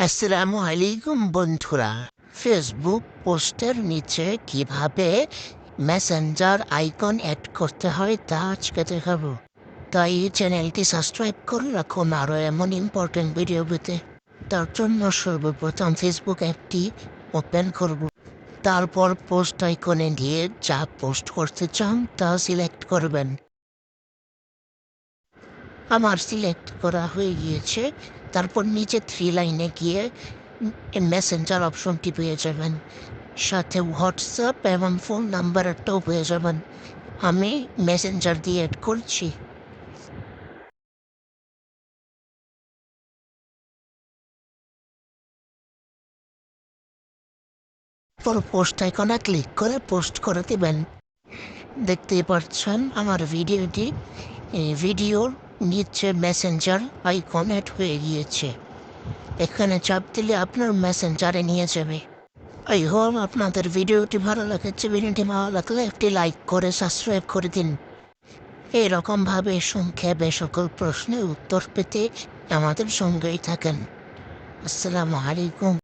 আসসালামু আলাইকুম বন্ধুরা। ফেসবুক পোস্টের নিচে কিভাবে মেসেঞ্জার আইকন অ্যাড করতে হয় তা আজকে দেখাবো। তাই এই চ্যানেলটি সাবস্ক্রাইব করে রাখুন আরও এমন ইম্পর্টেন্ট ভিডিও পেতে। তার জন্য সর্বপ্রথম ফেসবুক অ্যাপটি ওপেন করব। তারপর পোস্ট আইকনে গিয়ে যা পোস্ট করতে চান তা সিলেক্ট করবেন। আমার সিলেক্ট করা হয়ে গিয়েছে। তারপর নিচে 3 লাইনে গিয়ে মেসেঞ্জার অপশনটি পেয়ে যাবেন। সাথে হোয়াটসঅ্যাপ এবং ফোন নাম্বারটাও পেয়ে যাবেন। আমি মেসেঞ্জার দিয়ে অ্যাড করছি। পোস্ট আইকনে ক্লিক করে পোস্ট করে দেবেন। দেখতেই পাচ্ছেন আমার ভিডিওর নিচে মেসেঞ্জার আইকন অ্যাড হয়ে গিয়েছে। এখানে চাপ দিলে আপনার মেসেঞ্জারে নিয়ে যাবে। আই হোপ আপনাদের ভিডিওটি ভালো লেগেছে। ভিডিওটি ভালো লাগলে একটি লাইক করে সাবস্ক্রাইব করে দিন। এরকমভাবে সংক্ষেপে সকল প্রশ্নের উত্তর পেতে আমাদের সঙ্গেই থাকেন। আসসালামু আলাইকুম।